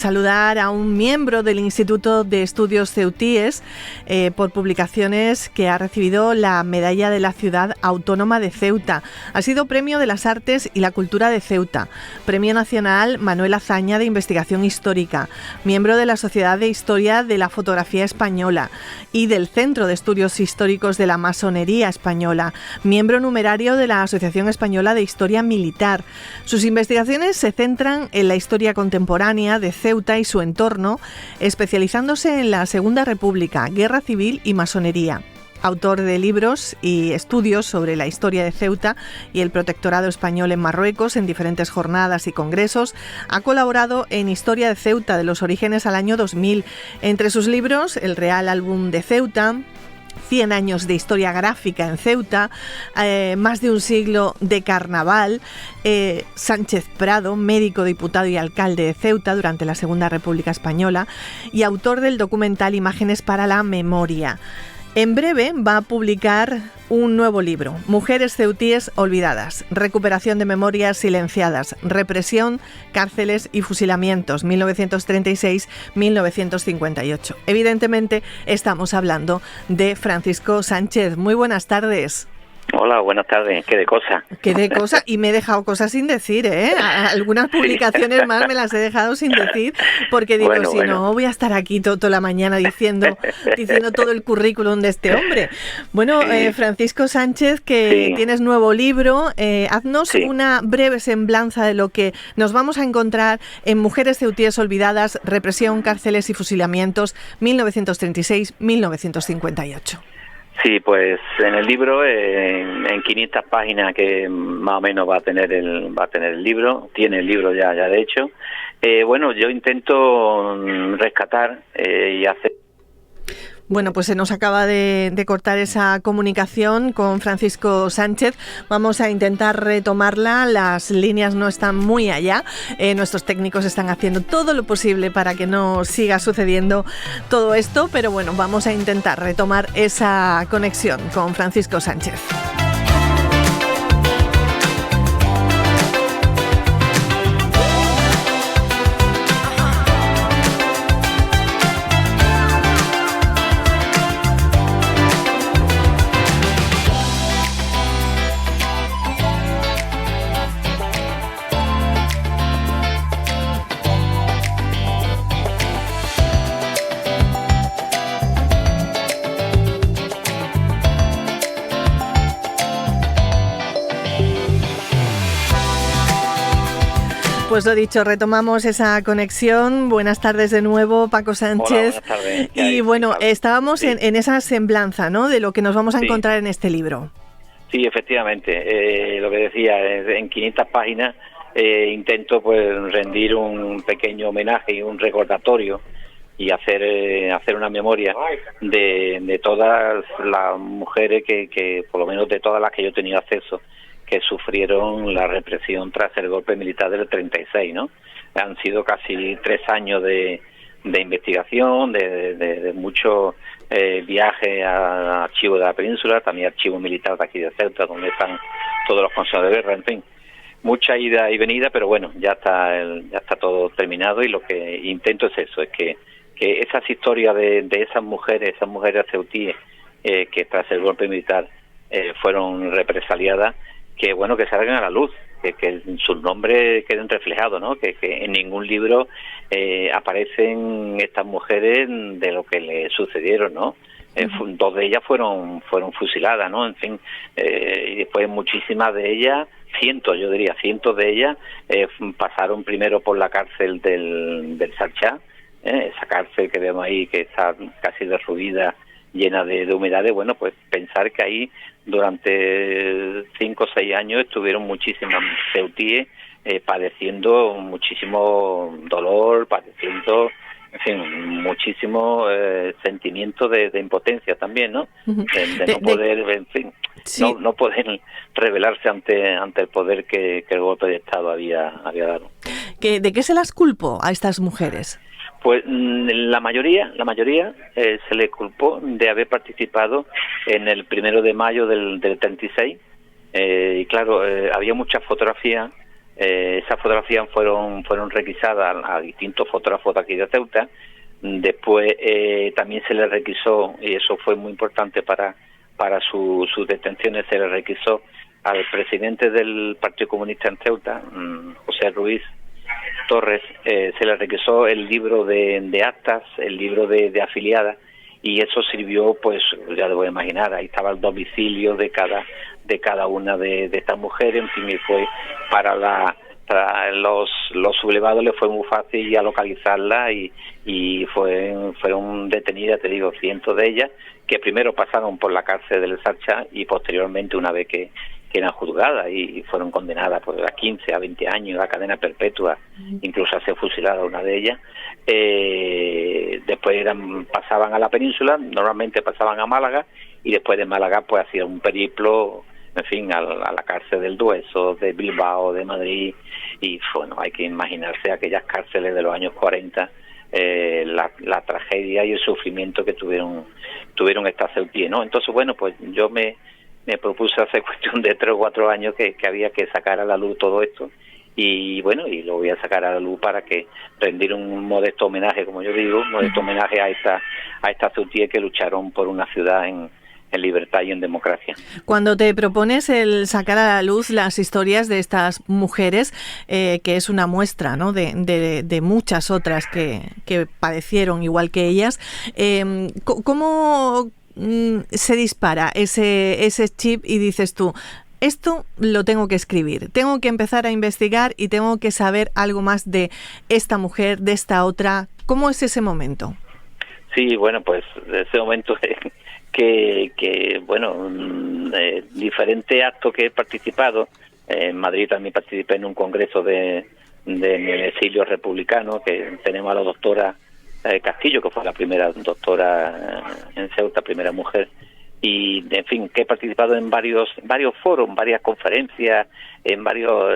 Saludar a un miembro del Instituto de Estudios Ceutíes por publicaciones que ha recibido la medalla de la Ciudad Autónoma de Ceuta. Ha sido Premio de las Artes y la Cultura de Ceuta, Premio Nacional Manuel Azaña de Investigación Histórica, miembro de la Sociedad de Historia de la Fotografía Española y del Centro de Estudios Históricos de la Masonería Española, miembro numerario de la Asociación Española de Historia Militar. Sus investigaciones se centran en la historia contemporánea de Ceuta y su entorno, especializándose en la Segunda República, Guerra Civil y Masonería. Autor de libros y estudios sobre la historia de Ceuta y el protectorado español en Marruecos en diferentes jornadas y congresos, ha colaborado en Historia de Ceuta de los orígenes al año 2000. Entre sus libros, El Real Álbum de Ceuta, 100 años de historia gráfica en Ceuta, más de un siglo de carnaval, Sánchez Prado, médico, diputado y alcalde de Ceuta durante la Segunda República Española y autor del documental Imágenes para la Memoria. En breve va a publicar un nuevo libro, Mujeres ceutíes olvidadas, recuperación de memorias silenciadas, represión, cárceles y fusilamientos, 1936-1958. Evidentemente estamos hablando de Francisco Sánchez. Muy buenas tardes. Hola, buenas tardes. ¿Qué de cosa? ¿Qué de cosa? Y me he dejado cosas sin decir, ¿eh? Algunas publicaciones más me las he dejado sin decir, porque digo, no voy a estar aquí toda la mañana diciendo todo el currículum de este hombre. Bueno, Francisco Sánchez, que tienes nuevo libro, haznos una breve semblanza de lo que nos vamos a encontrar en Mujeres ceutíes olvidadas, represión, cárceles y fusilamientos, 1936-1958. Sí, pues en el libro, en 500 páginas que más o menos va a tener el libro, tiene el libro ya de hecho. Bueno, yo intento rescatar y hacer... Bueno, pues se nos acaba de cortar esa comunicación con Francisco Sánchez. Vamos a intentar retomarla. Las líneas no están muy allá. Nuestros técnicos están haciendo todo lo posible para que no siga sucediendo todo esto. Pero bueno, vamos a intentar retomar esa conexión con Francisco Sánchez. Pues lo dicho, retomamos esa conexión. Buenas tardes de nuevo, Paco Sánchez. Hola, buenas tardes. Y bueno, estábamos en esa semblanza, ¿no?, de lo que nos vamos a encontrar en este libro. Sí, efectivamente. Lo que decía, en 500 páginas intento pues rendir un pequeño homenaje y un recordatorio y hacer una memoria de todas las mujeres que por lo menos de todas las que yo he tenido acceso, que sufrieron la represión tras el golpe militar del 36, ¿no? Han sido casi 3 años de investigación, de muchos viajes a archivos de la península, también archivo militar de aquí de Ceuta, donde están todos los consejos de guerra, en fin. Mucha ida y venida, pero bueno, ya está todo terminado y lo que intento es eso, es que esas historias de esas mujeres ceutíes que tras el golpe militar fueron represaliadas, que bueno, que salgan a la luz, que sus nombres queden reflejados, ¿no? Que en ningún libro aparecen estas mujeres de lo que le sucedieron, ¿no? 2 de ellas fueron fusiladas, ¿no? En fin, y después muchísimas de ellas, cientos de ellas pasaron primero por la cárcel del Sarchá, esa cárcel que vemos ahí que está casi derruida, llena de humedades. Bueno, pues pensar que ahí durante 5 o 6 años estuvieron muchísimas ceutíes padeciendo muchísimo dolor, padeciendo, en fin, muchísimo sentimiento de impotencia también, ¿no? De no poder, en fin, no poder rebelarse ante el poder que el golpe de Estado había dado. ¿De qué se las culpó a estas mujeres? Pues la mayoría se le culpó de haber participado en el 1 de mayo del 36 y claro, había muchas fotografías Esas fotografías fueron requisadas a distintos fotógrafos de aquí de Ceuta. Después también se le requisó, y eso fue muy importante para sus detenciones, se le requisó al presidente del Partido Comunista en Ceuta, José Ruiz Torres, se le requisó el libro de actas, el libro de afiliadas, y eso sirvió, pues ya te voy a imaginar, ahí estaba el domicilio de cada una de estas mujeres, en fin, y fue para los sublevados les fue muy fácil ya localizarla y fueron detenidas, te digo, cientos de ellas, que primero pasaron por la cárcel del Sarcha y posteriormente, una vez que eran juzgadas y fueron condenadas pues, a 15, a 20 años, a cadena perpetua, incluso a ser fusilada una de ellas. Después pasaban a la península, normalmente pasaban a Málaga, y después de Málaga pues hacían un periplo, en fin, a la cárcel del Dueso, de Bilbao, de Madrid, y bueno, hay que imaginarse aquellas cárceles de los años 40, la tragedia y el sufrimiento que tuvieron estas ceutíes, ¿no? Entonces, bueno, pues yo me propuse hace cuestión de 3 o 4 años que había que sacar a la luz todo esto, y bueno, y lo voy a sacar a la luz para que rendir un modesto homenaje, como yo digo, un modesto homenaje a estas ceutíes que lucharon por una ciudad en libertad y en democracia. Cuando te propones el sacar a la luz las historias de estas mujeres, que es una muestra, ¿no?, de muchas otras que padecieron igual que ellas, ¿cómo se dispara ese chip y dices tú, esto lo tengo que escribir, tengo que empezar a investigar y tengo que saber algo más de esta mujer, de esta otra? ¿Cómo es ese momento? Sí, bueno, pues ese momento es que bueno, diferentes actos que he participado. En Madrid también participé en un congreso de exilio republicano, que tenemos a la doctora Castillo, que fue la primera doctora en Ceuta, primera mujer, y en fin, que he participado en varios foros, varias conferencias, en varios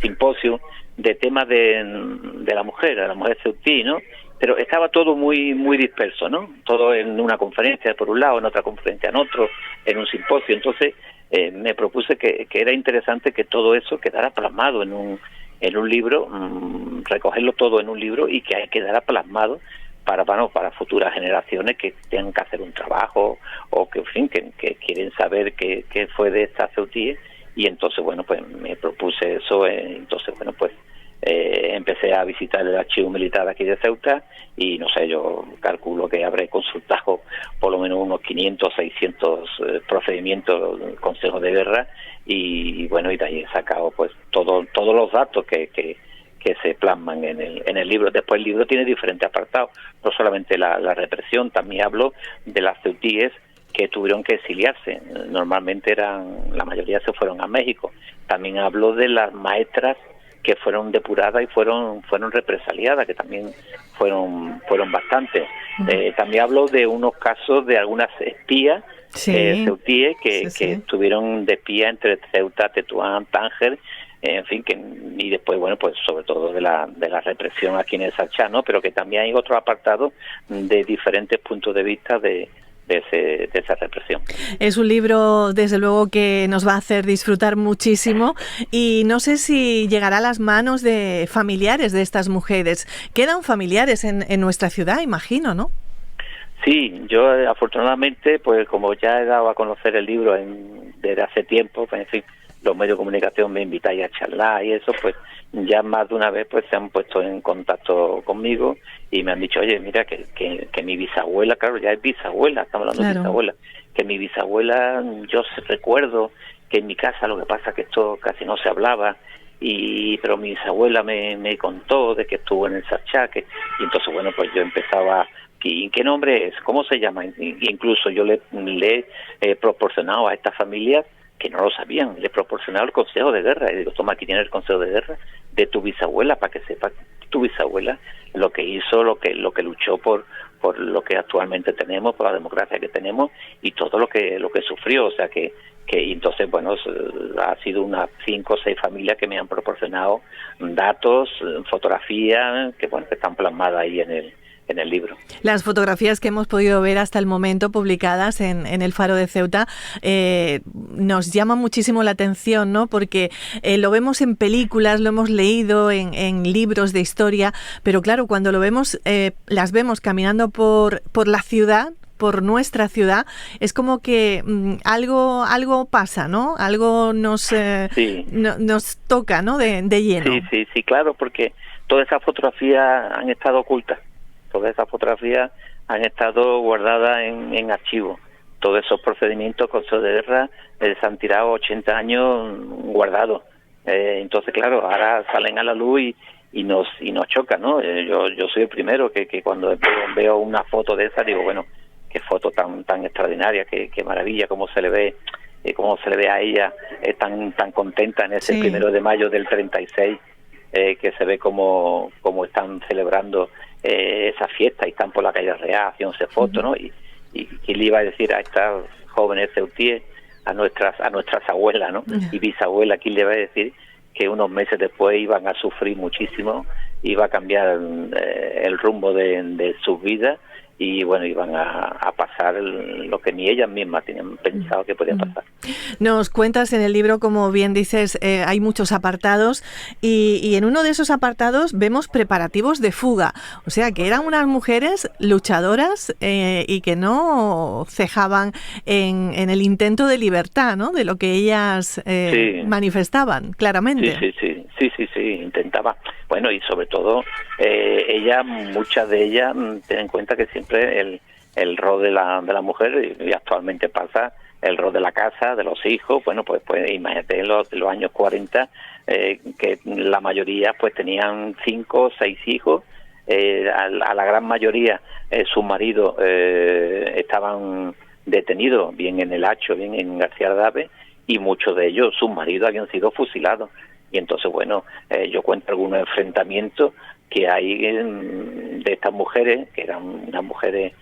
simposios de temas de la mujer ceutí, ¿no? Pero estaba todo muy disperso, ¿no? Todo en una conferencia por un lado, en otra conferencia en otro, en un simposio. Entonces me propuse que era interesante que todo eso quedara plasmado en un libro, recogerlo todo en un libro y que quedara plasmado para futuras generaciones que tengan que hacer un trabajo o que, en fin, que quieren saber qué fue de estas ceutíes. Y entonces, bueno, pues me propuse eso. Entonces, bueno, pues empecé a visitar el archivo militar aquí de Ceuta y, no sé, yo calculo que habré consultado por lo menos unos 500, 600 procedimientos, consejos de guerra, y bueno, y de ahí he sacado pues todos los datos que se plasman en el libro. Después el libro tiene diferentes apartados, no solamente la represión, también hablo de las ceutíes que tuvieron que exiliarse. Normalmente la mayoría se fueron a México. También hablo de las maestras que fueron depuradas y fueron represaliadas, que también fueron bastantes. También hablo de unos casos de algunas espías ceutíes que estuvieron de espía entre Ceuta, Tetuán, Tánger, en fin, y después, bueno, pues sobre todo de la represión aquí en el Sarcha, ¿no? Pero que también hay otros apartados de diferentes puntos de vista de esa represión. Es un libro, desde luego, que nos va a hacer disfrutar muchísimo, y no sé si llegará a las manos de familiares de estas mujeres. Quedan familiares en nuestra ciudad, imagino, ¿no? Sí, yo afortunadamente, pues como ya he dado a conocer el libro desde hace tiempo, pues en fin, los medios de comunicación me invitan a charlar y eso, pues ya más de una vez pues se han puesto en contacto conmigo y me han dicho, oye, mira, que mi bisabuela, claro, ya es bisabuela, estamos hablando de bisabuela, que mi bisabuela, yo recuerdo que en mi casa, lo que pasa es que esto casi no se hablaba, pero mi bisabuela me contó de que estuvo en el Sarcha, y entonces, bueno, pues yo empezaba, ¿y qué nombre es? ¿Cómo se llama? Incluso yo le he proporcionado a estas familias que no lo sabían, le he proporcionado el consejo de guerra, y digo, toma, aquí tienes el consejo de guerra de tu bisabuela, para que sepa tu bisabuela lo que hizo, lo que luchó por lo que actualmente tenemos, por la democracia que tenemos, y todo lo que sufrió. O sea que entonces, bueno, ha sido unas 5 o 6 familias que me han proporcionado datos, fotografías, que bueno, que están plasmadas ahí en en el libro. Las fotografías que hemos podido ver hasta el momento publicadas en El Faro de Ceuta nos llama muchísimo la atención, ¿no? Porque lo vemos en películas, lo hemos leído en libros de historia, pero claro, cuando lo vemos, las vemos caminando por la ciudad, por nuestra ciudad, es como que algo pasa, ¿no? Algo nos toca, ¿no? De lleno. Sí, claro, porque todas esas fotografías han estado ocultas, todas esas fotografías han estado guardadas en archivos. Todos esos procedimientos, cosas de guerra, se han tirado 80 años guardados. Entonces, claro, ahora salen a la luz y nos choca, ¿no? Yo soy el primero que cuando veo una foto de esa digo, bueno, qué foto tan extraordinaria, qué maravilla, cómo se le ve a ella tan contenta en ese 1 de mayo del 36, que se ve como están celebrando esa fiesta y están por la calle Real haciéndose fotos, ¿no? Y le iba a decir a estas jóvenes ceutíes, a nuestras abuelas, ¿no? Y bisabuelas, ¿quién le va a decir que unos meses después iban a sufrir muchísimo, iba a cambiar el rumbo de sus vidas? Y bueno, iban a pasar lo que ni ellas mismas tenían pensado que podía pasar. Nos cuentas en el libro, como bien dices, hay muchos apartados y en uno de esos apartados vemos preparativos de fuga. O sea, que eran unas mujeres luchadoras y que no cejaban en el intento de libertad, ¿no? De lo que ellas manifestaban, claramente. Sí, intentaba. Bueno, y sobre todo, muchas de ellas, ten en cuenta que siempre el rol de la mujer, y actualmente pasa, el rol de la casa, de los hijos, bueno, pues imagínate en los años 40, que la mayoría pues tenían 5 o 6 hijos, a la gran mayoría sus maridos estaban detenidos, bien en el Hacho, bien en García Ardave, y muchos de ellos, sus maridos habían sido fusilados. Y entonces, bueno, yo cuento algunos enfrentamientos que hay de estas mujeres, que eran unas mujeres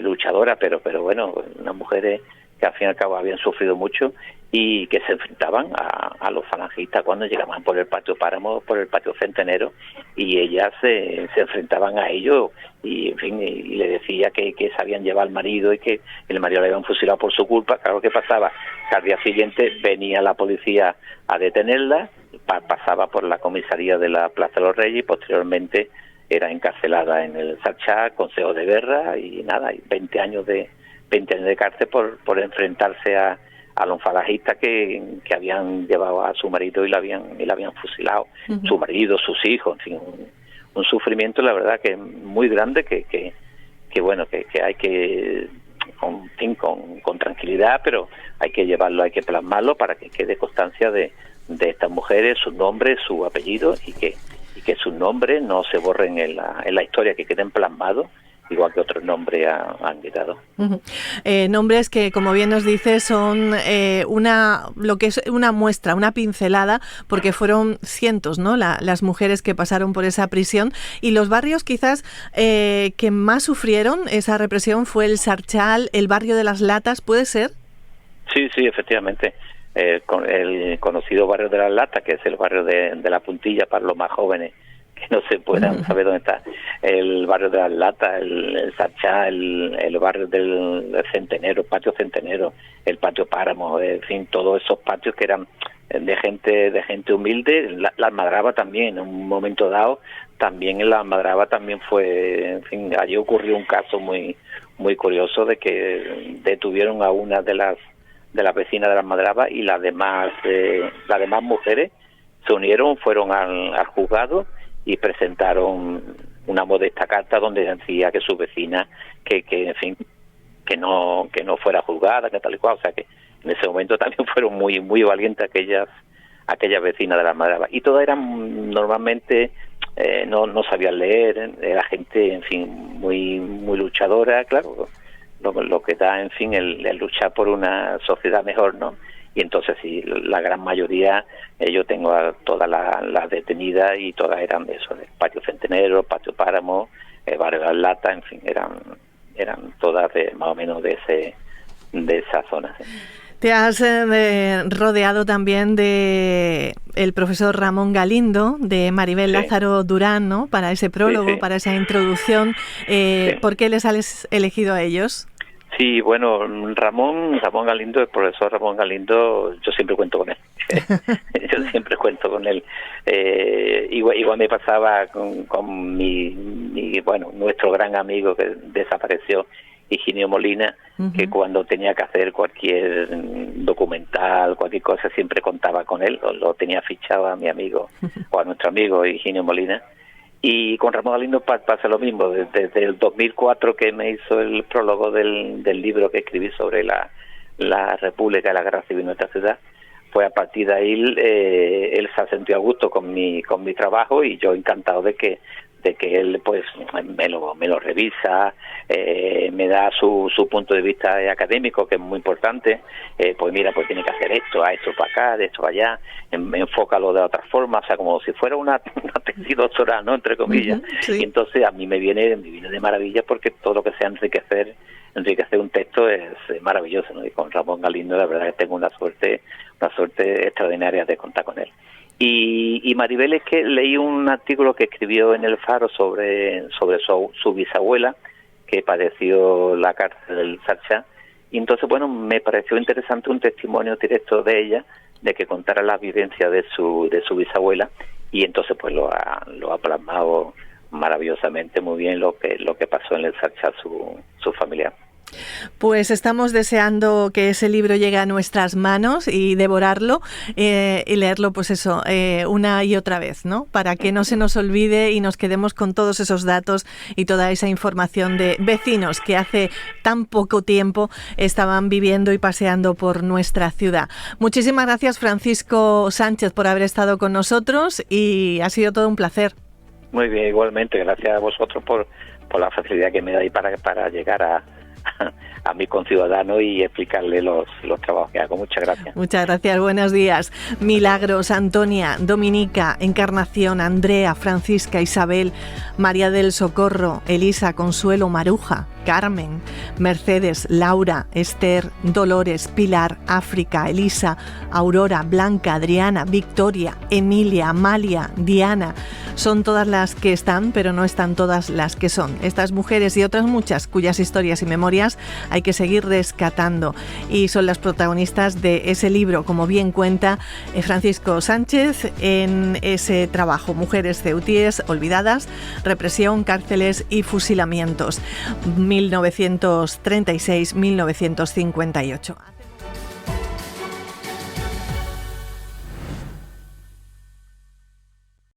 luchadoras, pero bueno, unas mujeres que al fin y al cabo habían sufrido mucho y que se enfrentaban a los falangistas cuando llegaban por el patio Páramo, por el patio Centenero, y ellas se enfrentaban a ellos y, en fin, y le decía que se habían llevado al marido y que el marido le habían fusilado por su culpa. Claro, que pasaba que al día siguiente venía la policía a detenerla, pasaba por la comisaría de la Plaza de los Reyes y posteriormente era encarcelada en el Sarchá, Consejo de Guerra, y nada, 20 años de cárcel por enfrentarse a los falangistas que habían llevado a su marido y la habían fusilado. Uh-huh. Su marido, sus hijos, en fin, un sufrimiento, la verdad, que es muy grande, que bueno, que hay que con tranquilidad, pero hay que llevarlo, hay que plasmarlo para que quede constancia de estas mujeres, sus nombres, su apellido, y que sus nombres no se borren en la historia, que queden plasmados, igual que otros nombres han quedado. Uh-huh. Nombres que, como bien nos dice, son lo que es una muestra, una pincelada, porque fueron cientos, ¿no? Las mujeres que pasaron por esa prisión, y los barrios quizás que más sufrieron esa represión fue el Sarchal, el barrio de las Latas, ¿puede ser? Sí, efectivamente. Con el conocido barrio de las Latas, que es el barrio de la Puntilla para los más jóvenes que no se puedan saber dónde está, el barrio de las Latas, el Sarchá, el barrio del Centenero, el patio Centenero, el patio Páramo, en fin, todos esos patios que eran de gente humilde. La Almadraba también, en un momento dado, también en la Almadraba también fue, en fin, allí ocurrió un caso muy curioso de que detuvieron a una de las vecinas de la Almadraba, y las demás mujeres se unieron, fueron al juzgado y presentaron una modesta carta donde decía que su vecina que en fin, que no fuera juzgada, que tal y cual. O sea, que en ese momento también fueron muy valientes aquellas vecinas de la Almadraba, y todas eran normalmente no sabían leer, era gente, en fin, muy luchadora, claro, lo que da, en fin, el luchar por una sociedad mejor, ¿no? Y entonces sí, la gran mayoría, yo tengo a todas las detenidas, y todas eran de eso, del patio Centenero, patio Páramo, barrio de las Latas, en fin, eran todas más o menos de esa zona. ¿Sí? Te has rodeado también de el profesor Ramón Galindo de Maribel Lázaro Durán, ¿no? Para ese prólogo, para esa introducción. ¿Por qué les has elegido a ellos? Sí, bueno, Ramón Galindo, el profesor Ramón Galindo, yo siempre cuento con él. Yo siempre cuento con él. Igual me pasaba con nuestro gran amigo que desapareció, Higinio Molina, que cuando tenía que hacer cualquier documental, cualquier cosa, siempre contaba con él, lo tenía fichado a mi amigo, o a nuestro amigo Higinio Molina. Y con Ramón Galindo pasa lo mismo. Desde el 2004 que me hizo el prólogo del libro que escribí sobre la República y la Guerra Civil en nuestra ciudad, pues a partir de ahí él se ha sentido a gusto con mi trabajo, y yo encantado de que él pues me lo revisa, me da su punto de vista académico, que es muy importante. Pues mira, pues tiene que hacer esto para acá, de esto para allá, enfócalo de otra forma, o sea, como si fuera una tesis doctoral, ¿no?, entre comillas. Sí. Y entonces a mí me viene de maravilla, porque todo lo que sea enriquecer un texto es maravilloso, ¿no? Y con Ramón Galindo la verdad que tengo una suerte extraordinaria de contar con él. Y Maribel, es que leí un artículo que escribió en El Faro sobre su bisabuela, que padeció la cárcel del Sarchá, y entonces, bueno, me pareció interesante un testimonio directo de ella, de que contara la vivencia de su bisabuela, y entonces pues lo ha plasmado maravillosamente, muy bien lo que pasó en el Sarchá su familia. Pues estamos deseando que ese libro llegue a nuestras manos y devorarlo y leerlo, pues eso, una y otra vez, ¿no? Para que no se nos olvide y nos quedemos con todos esos datos y toda esa información de vecinos que hace tan poco tiempo estaban viviendo y paseando por nuestra ciudad. Muchísimas gracias, Francisco Sánchez, por haber estado con nosotros, y ha sido todo un placer. Muy bien, igualmente. Gracias a vosotros por la facilidad que me dais para llegar a mi conciudadano y explicarle los trabajos que hago. Muchas gracias. Muchas gracias, buenos días. Milagros, Antonia, Dominica, Encarnación, Andrea, Francisca, Isabel, María del Socorro, Elisa, Consuelo, Maruja, Carmen, Mercedes, Laura, Esther, Dolores, Pilar, África, Elisa, Aurora, Blanca, Adriana, Victoria, Emilia, Amalia, Diana. Son todas las que están, pero no están todas las que son. Estas mujeres y otras muchas cuyas historias y memorias hay que seguir rescatando, y son las protagonistas de ese libro, como bien cuenta Francisco Sánchez en ese trabajo: Mujeres ceutíes olvidadas, represión, cárceles y fusilamientos, 1936-1958.